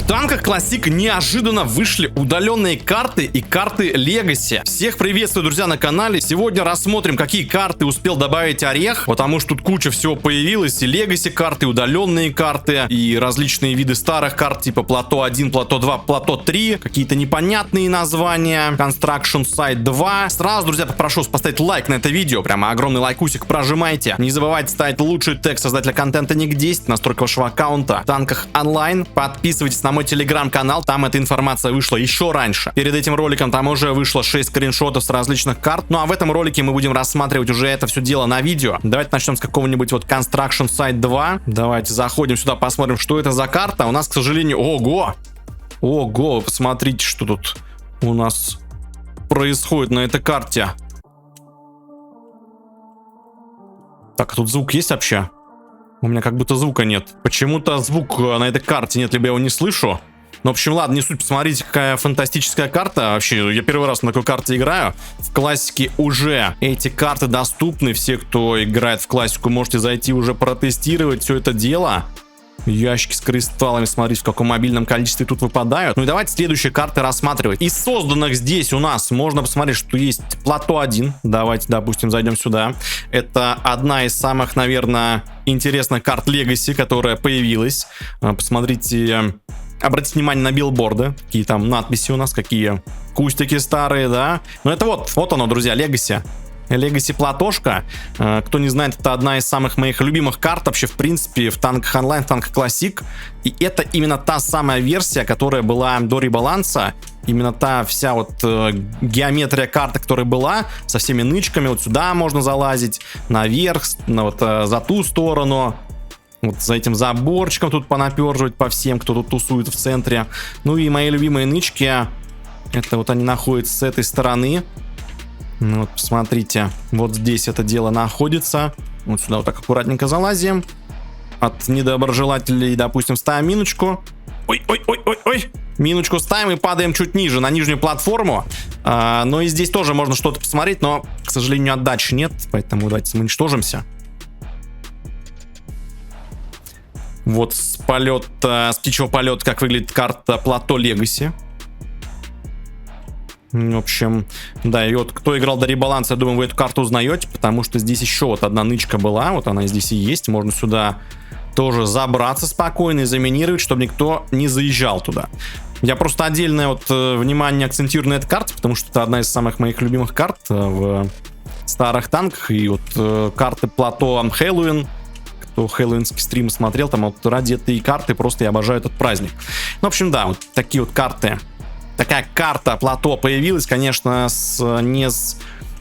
танках Classic неожиданно вышли удаленные карты и карты Legacy. Всех приветствую, друзья, на канале. Сегодня рассмотрим, какие карты успел добавить Орех, потому что тут куча всего появилось. И Legacy карты, удаленные карты, и различные виды старых карт, типа Плато 1, Плато 2, Плато 3. Какие-то непонятные названия. Construction Site 2. Сразу, друзья, попрошу поставить лайк на это видео. Прямо огромный лайкусик прожимайте. Не забывайте ставить лучший тег создателя контента Ник 10, настройка вашего аккаунта в танках онлайн. Подписывайтесь на мой телеграм-канал, там эта информация вышла еще раньше. Перед этим роликом там уже вышло 6 скриншотов с различных карт. Ну а в этом ролике мы будем рассматривать уже это все дело на видео. Давайте начнем с какого-нибудь вот Construction Site 2. Давайте заходим сюда, посмотрим, что это за карта. У нас, к сожалению... Ого, посмотрите, что тут у нас происходит на этой карте. Так, а тут звук есть вообще? У меня как будто звука нет. Почему-то звук на этой карте нет, либо я его не слышу. Ну, в общем, ладно, не суть. Посмотрите, какая фантастическая карта. Вообще, я первый раз на такой карте играю. В классике уже эти карты доступны. Все, кто играет в классику, можете зайти уже протестировать все это дело. Ящики с кристаллами, смотрите, в каком мобильном количестве тут выпадают. Ну и давайте следующие карты рассматривать. Из созданных здесь у нас можно посмотреть, что есть Плато 1. Давайте, допустим, зайдем сюда. Это одна из самых, наверное, интересных карт Legacy, которая появилась. Посмотрите, обратите внимание на билборды. Какие там надписи у нас, какие кустики старые, да. Ну это вот оно, друзья, Legacy. Legacy Платошка. Кто не знает, это одна из самых моих любимых карт вообще, в принципе, в танках онлайн, в танках Classic. И это именно та самая версия, которая была до ребаланса. Именно та вся вот геометрия карты, которая была, со всеми нычками. Вот сюда можно залазить, наверх, вот за ту сторону. Вот за этим заборчиком тут понаперживать по всем, кто тут тусует в центре. Ну и мои любимые нычки, это вот они находятся с этой стороны. Ну, вот посмотрите, вот здесь это дело находится. Вот сюда вот так аккуратненько залазим. От недоброжелателей, допустим, ставим миночку. Ой. Миночку ставим и падаем чуть ниже, на нижнюю платформу. Но и здесь тоже можно что-то посмотреть, но, к сожалению, отдачи нет. Поэтому давайте мы уничтожимся. Вот с птичьего полета, как выглядит карта Плато Legacy. В общем, да, и вот кто играл до ребаланса, я думаю, вы эту карту узнаете, потому что здесь еще вот одна нычка была, вот она здесь и есть, можно сюда тоже забраться спокойно и заминировать, чтобы никто не заезжал туда. Я просто отдельное вот внимание акцентирую на этой карте, потому что это одна из самых моих любимых карт в старых танках, и вот карты Плато Хэллоуин. Кто хэллоуинский стрим смотрел, там вот ради этой карты просто я обожаю этот праздник. Ну, в общем, да, вот такие вот карты. Такая карта Плато появилась, конечно,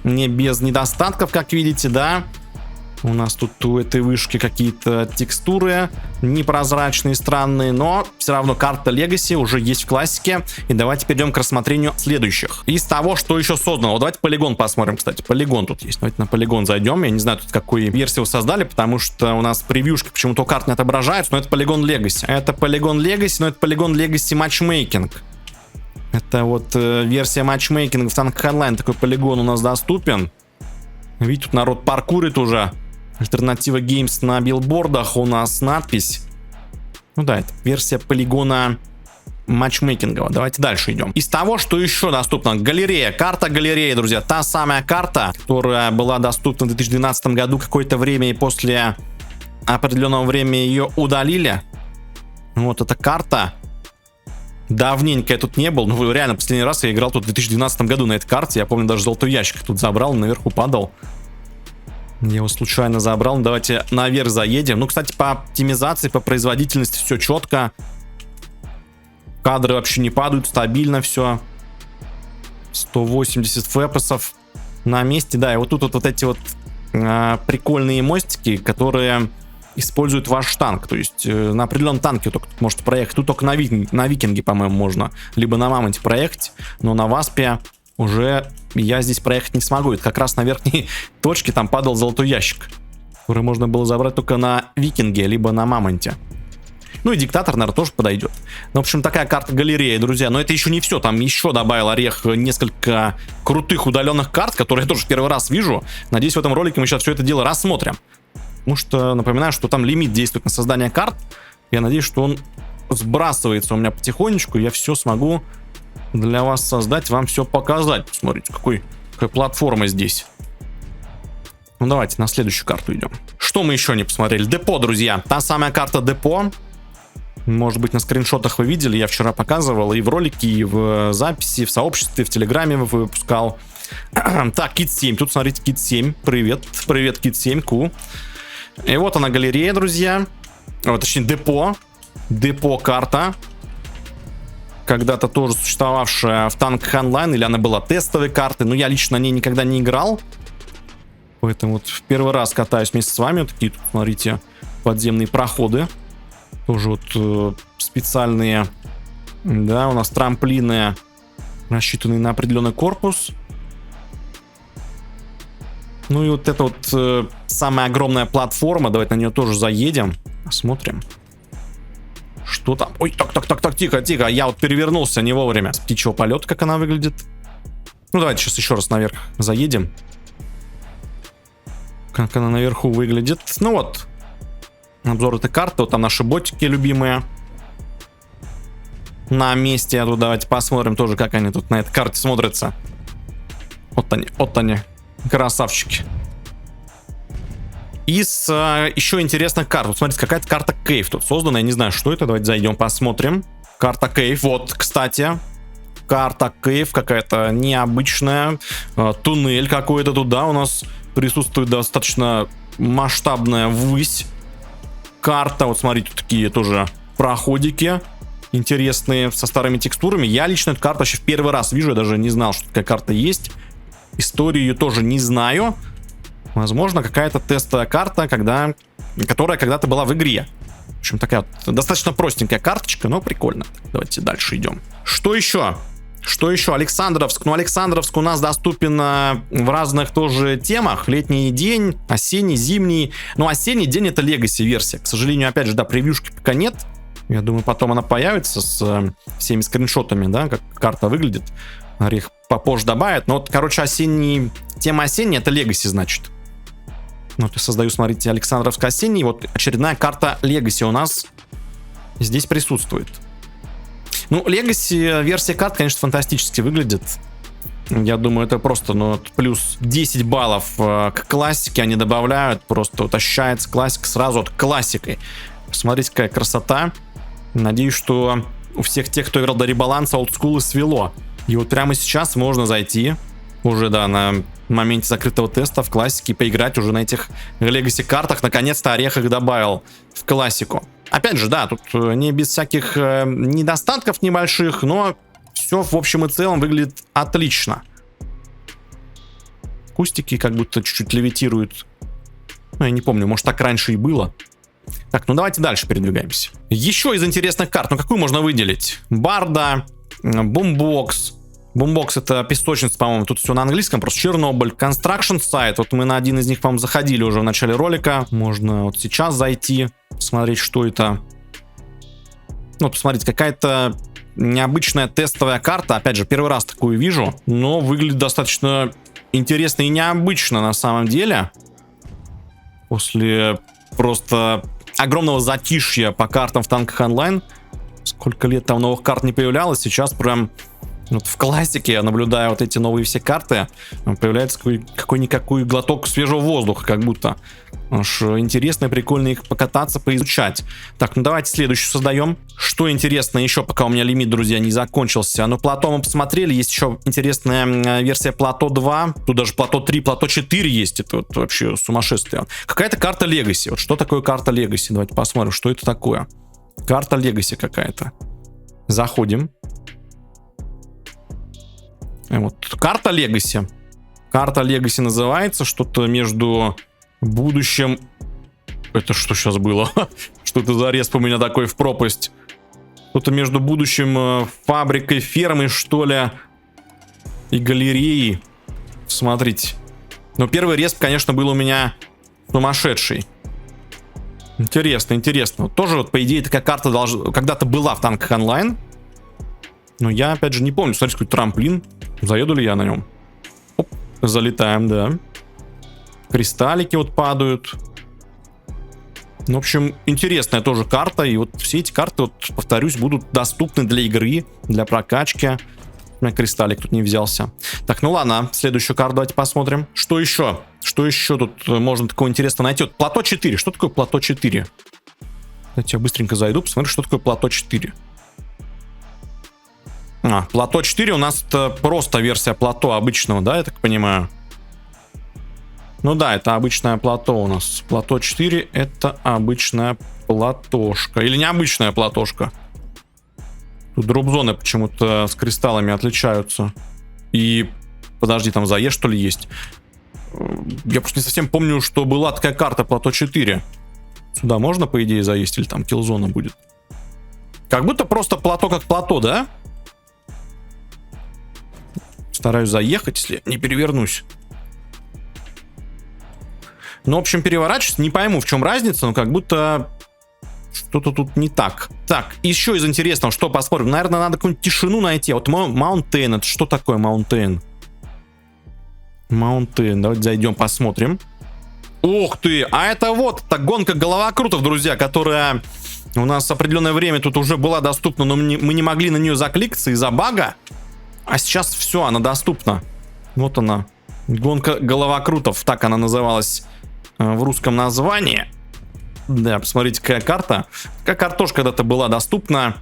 не без недостатков, как видите, да. У нас тут у этой вышки какие-то текстуры непрозрачные, странные, но все равно карта Legacy уже есть в классике. И давайте перейдем к рассмотрению следующих. Из того, что еще создано, вот давайте полигон посмотрим, кстати. Полигон тут есть, давайте на полигон зайдем. Я не знаю, тут какую версию создали, потому что у нас превьюшки почему-то карт не отображаются, но это полигон Legacy. Это полигон Legacy, но это полигон Legacy Matchmaking. Это вот версия матчмейкинга в танках онлайн. Такой полигон у нас доступен. Видите, тут народ паркурит уже. Альтернатива Геймс на билбордах. У нас надпись. Ну да, это версия полигона матчмейкинга. Давайте дальше идем. Из того, что еще доступно. Галерея. Карта галереи, друзья. Та самая карта, которая была доступна в 2012 году какое-то время. И после определенного времени ее удалили. Вот эта карта. Давненько я тут не был, но реально последний раз я играл тут в 2012 году на этой карте. Я помню, даже золотой ящик тут забрал, наверху падал. Я его случайно забрал. Давайте наверх заедем. Ну, кстати, по оптимизации, по производительности все четко. Кадры вообще не падают, стабильно все. 180 фпсов на месте. Да, и вот тут вот эти вот прикольные мостики, которые используют ваш танк. То есть на определенном танке только можете проехать. Тут только на Викинге, по-моему, можно. Либо на Мамонте проехать. Но на Васпе уже я здесь проехать не смогу. Это как раз на верхней точке там падал золотой ящик, который можно было забрать только на Викинге, либо на Мамонте. Ну и Диктатор, наверное, тоже подойдет. Ну, в общем, такая карта галереи, друзья. Но это еще не все. Там еще добавил Орех несколько крутых удаленных карт, которые я тоже первый раз вижу. Надеюсь, в этом ролике мы сейчас все это дело рассмотрим. Потому что напоминаю, что там лимит действует на создание карт. Я надеюсь, что он сбрасывается у меня потихонечку. Я все смогу для вас создать, вам все показать. Смотрите, какая платформа здесь. Ну, давайте на следующую карту идем. Что мы еще не посмотрели? Депо, друзья. Та самая карта депо. Может быть, на скриншотах вы видели. Я вчера показывал и в ролике, и в записи, в сообществе, в Телеграме выпускал. Так, Кит 7. Тут, смотрите, Кит 7. Привет. Привет, Кит 7. Ку. И вот она, галерея, друзья. Вот, точнее, депо. Депо карта. Когда-то тоже существовавшая в танках онлайн. Или она была тестовой картой. Но я лично на ней никогда не играл. Поэтому вот в первый раз катаюсь вместе с вами. Вот такие тут, смотрите, подземные проходы. Тоже вот специальные. Да, у нас трамплины, рассчитанные на определенный корпус. Ну и вот эта вот самая огромная платформа. Давайте на нее тоже заедем. Посмотрим. Что там? Ой, так, тихо. Я вот перевернулся не вовремя. С птичьего полета, как она выглядит. Ну давайте сейчас еще раз наверх заедем. Как она наверху выглядит. Ну вот. Обзор этой карты. Вот там наши ботики любимые. На месте. А тут давайте посмотрим тоже, как они тут на этой карте смотрятся. Вот они. Красавчики. Из еще интересных карт. Вот смотрите, какая-то карта Кейв тут создана. Я не знаю, что это. Давайте зайдем, посмотрим. Карта Кейв. Вот, кстати. Карта Кейв какая-то необычная. Туннель какой-то туда у нас присутствует, достаточно масштабная ввысь. Карта. Вот смотрите, такие тоже проходики интересные со старыми текстурами. Я лично эту карту вообще в первый раз вижу. Я даже не знал, что такая карта есть. Историю ее тоже не знаю. Возможно, какая-то тестовая карта, которая когда-то была в игре. В общем, такая вот достаточно простенькая карточка, но прикольно. Давайте дальше идем. Что еще? Александровск. Ну, Александровск у нас доступен в разных тоже темах. Летний день, осенний, зимний. Ну, осенний день — это Legacy версия. К сожалению, опять же, да, превьюшки пока нет. Я думаю, потом она появится с всеми скриншотами, да, как карта выглядит. Их попозже добавят. Но вот, короче, тема осенняя — это Legacy, значит. Вот я создаю, смотрите, Александровск осенний. Вот очередная карта Legacy у нас здесь присутствует. Ну, Legacy версия карт, конечно, фантастически выглядит. Я думаю, это просто, ну, плюс 10 баллов к классике они добавляют. Просто вот ощущается классика сразу от классикой. Посмотрите, какая красота. Надеюсь, что у всех тех, кто играл до ребаланса, олдскулы свело. И вот прямо сейчас можно зайти уже, да, на моменте закрытого теста в классике и поиграть уже на этих Legacy картах. Наконец-то Орех их добавил в классику. Опять же, да, тут не без всяких недостатков небольших, но все в общем и целом выглядит отлично. Кустики как будто чуть-чуть левитируют. Ну, я не помню, может, так раньше и было. Так, ну давайте дальше передвигаемся. Еще из интересных карт, ну какую можно выделить? Барда, Бумбокс. Бумбокс — это песочница, по-моему, тут все на английском, просто Чернобыль. Construction Site, вот мы на один из них, по-моему, заходили уже в начале ролика. Можно вот сейчас зайти, посмотреть, что это. Ну, посмотрите, какая-то необычная тестовая карта. Опять же, первый раз такую вижу, но выглядит достаточно интересно и необычно на самом деле. После просто огромного затишья по картам в танках онлайн. Сколько лет там новых карт не появлялось, сейчас прям вот в классике я наблюдаю вот эти новые все карты. Появляется какой-никакой глоток свежего воздуха, как будто. Аж интересно и прикольно их покататься, поизучать. Так, ну давайте следующую создаем. Что интересно еще, пока у меня лимит, друзья, не закончился. Ну, плато мы посмотрели. Есть еще интересная версия плато 2. Тут даже плато 3, плато 4 есть. Это вот вообще сумасшествие. Какая-то карта Legacy. Вот что такое карта Legacy? Давайте посмотрим, что это такое. Карта Legacy какая-то. Заходим. Вот карта Legacy. Карта Legacy называется. Что-то между будущим... Это что сейчас было? Что это за респ у меня такой в пропасть? Что-то между будущим фабрикой, фермой, что ли, и галереей. Смотрите. Но первый респ, конечно, был у меня сумасшедший. Интересно, интересно. Вот тоже, вот, по идее, такая карта когда-то была в танках онлайн. Но я, опять же, не помню. Смотрите, какой трамплин. Заеду ли я на нем? Оп, залетаем, да. Кристаллики вот падают. В общем, интересная тоже карта. И вот все эти карты, вот, повторюсь, будут доступны для игры, для прокачки. У меня кристаллик тут не взялся. Так, ну ладно, следующую карту давайте посмотрим. Что еще? Что еще тут можно такого интересного найти? Вот плато 4. Что такое плато 4? Давайте я быстренько зайду, посмотрю, что такое плато 4. Плато 4 у нас это просто версия плато обычного, да, я так понимаю? Ну да, это обычное плато у нас. Плато 4 это обычная платошка. Или необычная платошка. Тут дроп-зоны почему-то с кристаллами отличаются. И, подожди, там ЗАЕ что ли есть? Я просто не совсем помню, что была такая карта плато 4. Сюда можно, по идее, заесть? Или там киллзона будет? Как будто просто плато как плато, да? Стараюсь заехать, если не перевернусь. Ну, в общем, переворачиваюсь. Не пойму, в чем разница, но как будто что-то тут не так. Так, еще из интересного, что посмотрим. Наверное, надо какую-нибудь тишину найти. Вот Mountain, это что такое Mountain? Mountain, давайте зайдем, посмотрим. Ух ты, а это вот та гонка головокрутов, друзья, которая у нас определенное время тут уже была доступна, но мы не могли на нее закликаться из-за бага. А сейчас все, она доступна. Вот она. Гонка головокрутов, так она называлась в русском названии. Да, посмотрите, какая карта. Какая картошка когда-то была доступна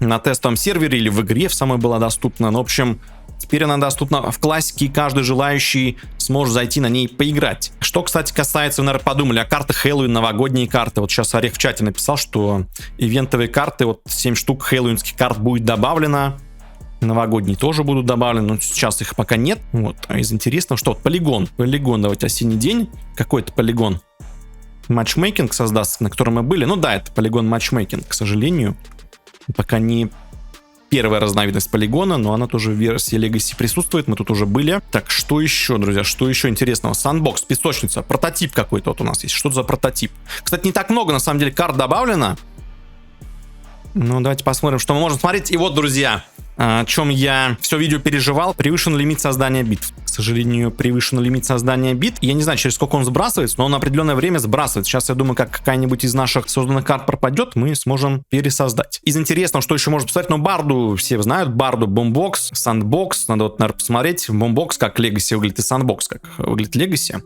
на тестовом сервере или в игре в самой была доступна. Ну, в общем, теперь она доступна в классике, и каждый желающий сможет зайти на ней поиграть. Что, кстати, касается, вы, наверное, подумали о картах Хэллоуин, новогодние карты. Вот сейчас Орех в чате написал, что ивентовые карты, вот 7 штук хэллоуинских карт будет добавлено. Новогодние тоже будут добавлены, но сейчас их пока нет. Вот. А из интересного, что вот полигон. Полигон, давайте, осенний день. Какой-то полигон. Матчмейкинг создастся, на котором мы были. Ну да, это полигон матчмейкинг, к сожалению. Пока не первая разновидность полигона, но она тоже в версии Legacy присутствует. Мы тут уже были. Так, что еще, друзья? Что еще интересного? Сандбокс, песочница. Прототип какой-то вот у нас есть. Что за прототип? Кстати, не так много, на самом деле, карт добавлено. Ну, давайте посмотрим, что мы можем смотреть. И вот, друзья, о чем я все видео переживал. Превышен лимит создания битв. К сожалению, превышен лимит создания битв. Я не знаю, через сколько он сбрасывается, но он на определенное время сбрасывается. Сейчас, я думаю, как какая-нибудь из наших созданных карт пропадет, мы сможем пересоздать. Из интересного, что еще можно посмотреть, но Барду все знают. Барду, Бомбокс, Сандбокс. Надо вот, наверное, посмотреть Бомбокс, как Legacy выглядит, и Сандбокс, как выглядит Legacy.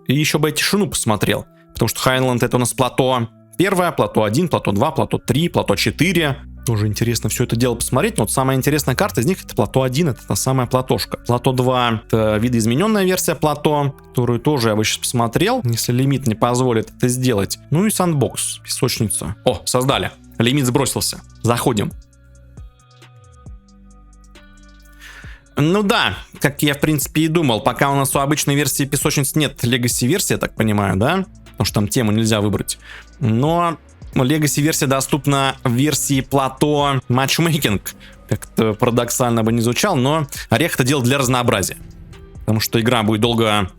И еще бы я тишину посмотрел. Потому что Хайнланд это у нас плато первое, плато 1, плато 2, плато 3, плато 4. Тоже интересно все это дело посмотреть. Но вот самая интересная карта из них это плато 1, это та самая платошка. Плато 2 это видоизмененная версия плато, которую тоже я бы сейчас посмотрел, если лимит не позволит это сделать. Ну и Сандбокс, песочница. О, создали. Лимит сбросился. Заходим. Ну да, как я в принципе и думал, пока у нас у обычной версии песочниц нет Legacy версии, я так понимаю, да? Потому что там тему нельзя выбрать. Но Legacy версия доступна в версии плато матчмейкинг. Как-то парадоксально бы не звучал, но Орех это делал для разнообразия. Потому что игра будет долго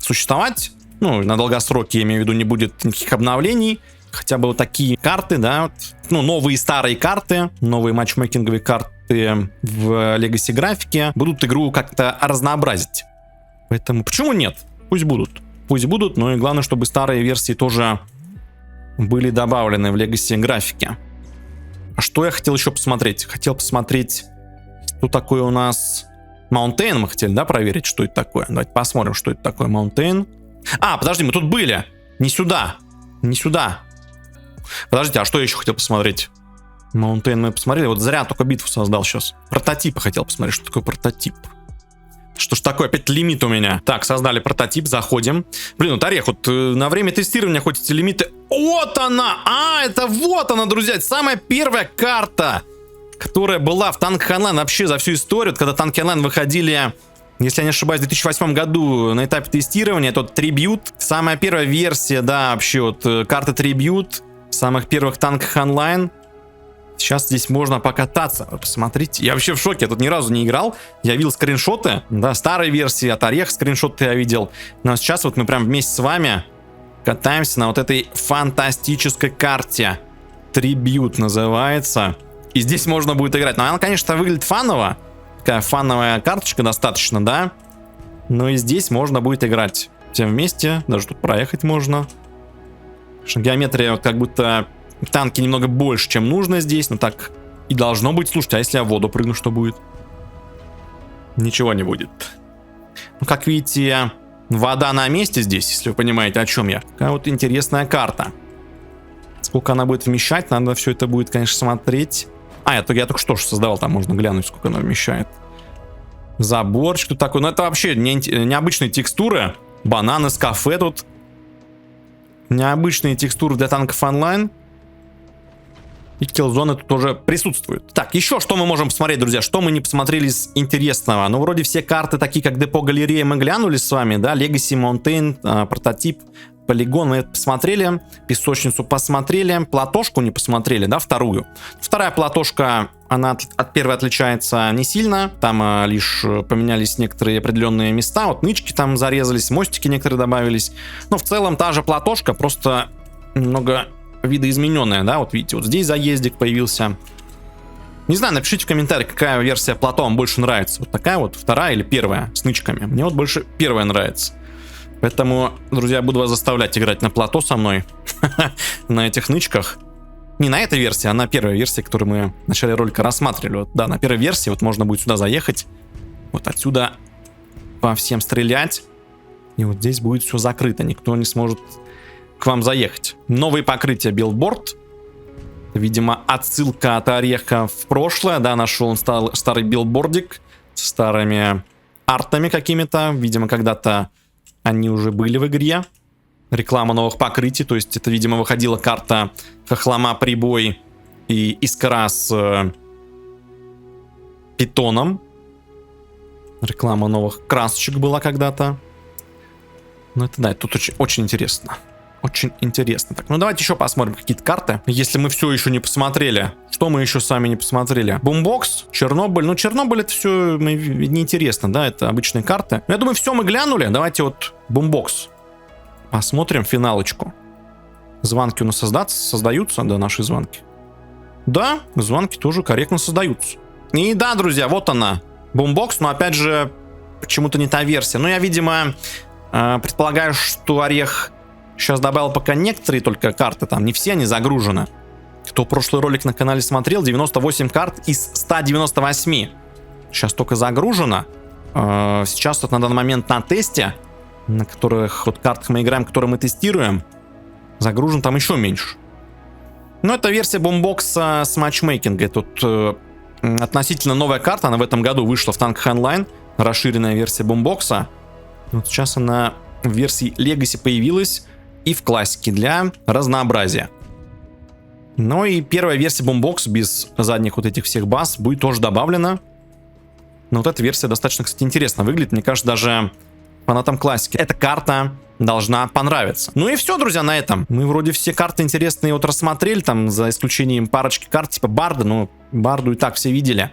существовать. Ну, на долгосроке, я имею в виду, не будет никаких обновлений. Хотя бы вот такие карты, да, вот, ну, новые и старые карты, новые матчмейкинговые карты в Legacy графике будут игру как-то разнообразить. Поэтому почему нет? Пусть будут. Пусть будут, но и главное, чтобы старые версии тоже были добавлены в Legacy графике. А что я хотел еще посмотреть? Хотел посмотреть, что такое у нас Mountain. Мы хотели, да, проверить, что это такое. Давайте посмотрим, что это такое Mountain. А, подожди, мы тут были. Не сюда. Не сюда. Подождите, а что я еще хотел посмотреть? Mountain мы посмотрели. Вот зря только битву создал сейчас. Прототипы хотел посмотреть, что такое прототип. Что ж такое, опять лимит у меня. Так, создали прототип, заходим. Блин, вот Орех, вот на время тестирования хоть эти лимиты... Вот она! А, это вот она, друзья. Это самая первая карта, которая была в Танк Онлайн вообще за всю историю. Когда Танки Онлайн выходили, если я не ошибаюсь, в 2008 году на этапе тестирования. Это вот Tribute. Самая первая версия, да, вообще вот карты Tribute. Самых первых Танках Онлайн. Сейчас здесь можно покататься. Посмотрите. Я вообще в шоке. Я тут ни разу не играл. Я видел скриншоты. Да, старой версии от Орех скриншоты я видел. Но сейчас вот мы прям вместе с вами катаемся на вот этой фантастической карте. Tribute называется. И здесь можно будет играть. Но она, конечно, выглядит фаново. Такая фановая карточка достаточно, да? Но и здесь можно будет играть. Всем вместе. Даже тут проехать можно. Геометрия вот как будто танки немного больше, чем нужно здесь. Но так и должно быть. Слушайте, а если я в воду прыгну, что будет? Ничего не будет. Ну, как видите, вода на месте здесь, если вы понимаете, о чем я. Такая вот интересная карта. Сколько она будет вмещать, надо все это будет, конечно, смотреть. Я только что создавал, там можно глянуть, сколько она вмещает. Заборчик тут такой. Ну, это вообще необычные текстуры. Бананы с кафе тут. Необычные текстуры для танков онлайн. И киллзоны тут тоже присутствуют. Так, еще что мы можем посмотреть, друзья? Что мы не посмотрели из интересного? Ну, вроде все карты, такие как Депо Галерея, мы глянули с вами, да? Legacy, Mountain, прототип, полигон, мы это посмотрели. Песочницу посмотрели. Платошку не посмотрели, да, вторую. Вторая платошка, она от первой отличается не сильно. Там лишь поменялись некоторые определенные места. Вот нычки там зарезались, мостики некоторые добавились. Но в целом та же платошка, просто немного видоизмененная, да, вот видите, вот здесь заездик появился. Не знаю, напишите в комментариях, какая версия плато вам больше нравится. Вот такая вот, вторая или первая с нычками. Мне вот больше первая нравится. Поэтому, друзья, буду вас заставлять играть на плато со мной. На этих нычках. Не на этой версии, а на первой версии, которую мы в начале ролика рассматривали. Вот, да, на первой версии вот можно будет сюда заехать. Вот отсюда по всем стрелять. И вот здесь будет все закрыто. Никто не сможет к вам заехать. Новые покрытия билборд. Видимо, отсылка от Ореха в прошлое. Да, нашел он старый билбордик с старыми артами какими-то. Видимо, когда-то они уже были в игре. Реклама новых покрытий. То есть это, видимо, выходила карта Хохлома, Прибой и Искра с питоном. Реклама новых красочек была когда-то. Ну это да, тут очень интересно. Очень интересно. Так, ну давайте еще посмотрим какие-то карты. Если мы все еще не посмотрели. Что мы еще сами не посмотрели? Бумбокс, Чернобыль. Ну, Чернобыль это все неинтересно, да? Это обычные карты. Я думаю, все мы глянули. Давайте вот Бумбокс. Посмотрим финалочку. Звонки у нас создаются, да, наши звонки. Да, звонки тоже корректно создаются. И да, друзья, вот она. Бумбокс, но опять же, почему-то не та версия. Ну, я, видимо, предполагаю, что Орех сейчас добавил пока некоторые только карты, там не все они загружены. Кто прошлый ролик на канале смотрел, 98 карт из 198. Сейчас только загружено. Сейчас вот на данный момент на тесте, на которых вот картах мы играем, которые мы тестируем, загружен там еще меньше. Но это версия бумбокса с матчмейкинга. Тут относительно новая карта, она в этом году вышла в танках онлайн. Расширенная версия бумбокса. Вот сейчас она в версии Legacy появилась. И в классике для разнообразия. Ну и первая версия бумбокс без задних вот этих всех баз будет тоже добавлена. Но вот эта версия достаточно, кстати, интересно выглядит. Мне кажется, даже фанатам классики эта карта должна понравиться. Ну и все, друзья, на этом. Мы вроде все карты интересные вот рассмотрели, там за исключением парочки карт типа Барда. Ну, Барду и так все видели.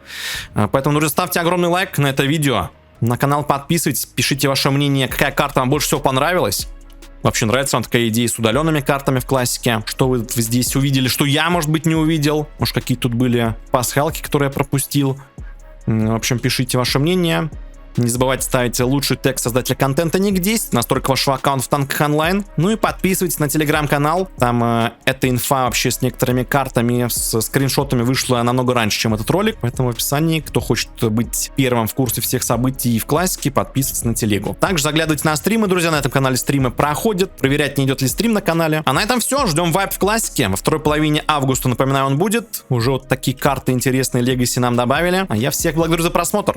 Поэтому, друзья, ставьте огромный лайк на это видео. На канал подписывайтесь, пишите ваше мнение, какая карта вам больше всего понравилась. Вообще нравится вам такая идея с удаленными картами в классике? Что вы здесь увидели, что я, может быть, не увидел? Может, какие тут были пасхалки, которые я пропустил? В общем, пишите ваше мнение. Не забывайте ставить лучший тег создателя контента ник 10, настройка вашего аккаунта в танках онлайн. Ну и подписывайтесь на телеграм-канал. Там эта инфа вообще с некоторыми картами, с скриншотами вышла намного раньше, чем этот ролик. Поэтому в описании, кто хочет быть первым в курсе всех событий в классике, подписывайтесь на телегу. Также заглядывайте на стримы, друзья. На этом канале стримы проходят. Проверять, не идет ли стрим на канале. А на этом все. Ждем вайп в классике. Во второй половине августа, напоминаю, он будет. Уже вот такие карты интересные Legacy нам добавили. А я всех благодарю за просмотр.